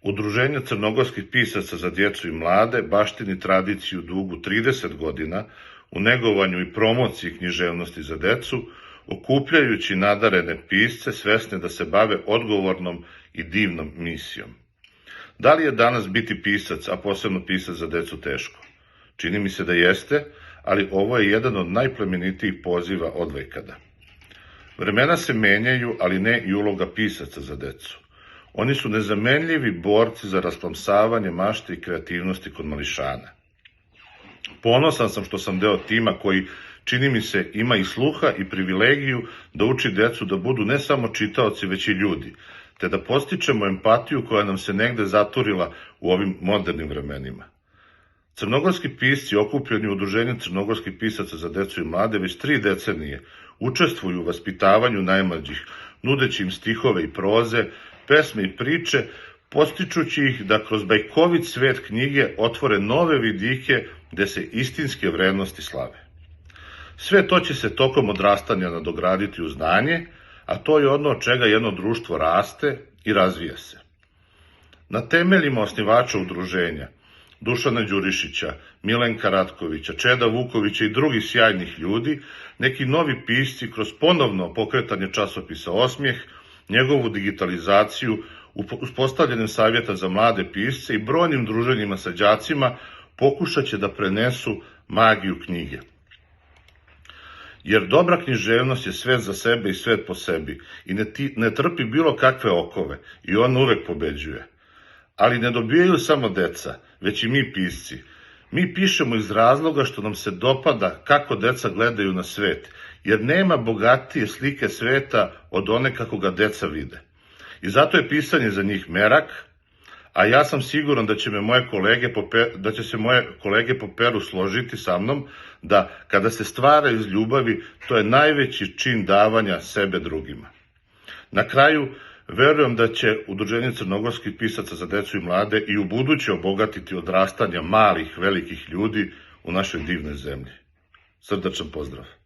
Udruženje crnogorskih pisaca za djecu i mlade baštini tradiciju dugu 30 godina u negovanju i promociji književnosti za decu, okupljajući nadarene pisce svesne da se bave odgovornom i divnom misijom. Da li je danas biti pisac, a posebno pisac za decu, teško? Čini mi se da jeste, ali ovo je jedan od najplemenitijih poziva odvekada. Vremena se menjaju, ali ne i uloga pisaca za decu. Oni su nezamenljivi borci za rasplamsavanje mašte i kreativnosti kod mališana. Ponosan sam što sam deo tima koji, čini mi se, ima i sluha i privilegiju da uči decu da budu ne samo čitaoci, već i ljudi, te da postičemo empatiju koja nam se negde zaturila u ovim modernim vremenima. Crnogorski pisci, okupljeni u Udruženju crnogorskih pisaca za decu i mlade, već 3 decenije učestvuju u vaspitavanju najmlađih, nudeći im stihove i proze, pesme i priče, postičući ih da kroz bajkovit svet knjige otvore nove vidike gde se istinske vrednosti slave. Sve to će se tokom odrastanja nadograditi u znanje, a to je ono od čega jedno društvo raste i razvija se. Na temeljima osnivača udruženja, Dušana Đurišića, Milenka Ratkovića, Čeda Vukovića i drugih sjajnih ljudi, neki novi pisci kroz ponovno pokretanje časopisa Osmijeh, njegovu digitalizaciju, uspostavljanjem savjeta za mlade pisce i brojnim druženjima sa đacima pokušat će da prenesu magiju knjige. Jer dobra književnost je svet za sebe i svet po sebi i ne trpi bilo kakve okove i on uvek pobeđuje. Ali ne dobijaju samo deca, već i mi pisci. Mi pišemo iz razloga što nam se dopada kako deca gledaju na svet, jer nema bogatije slike sveta od one kako ga deca vide. I zato je pisanje za njih merak, a ja sam siguran da će se moje kolege po peru složiti sa mnom da kada se stvara iz ljubavi, to je najveći čin davanja sebe drugima. Na kraju, verujem da će Udruženje crnogorskih pisaca za decu i mlade i u buduće obogatiti odrastanja malih, velikih ljudi u našoj divnoj zemlji. Srdačan pozdrav!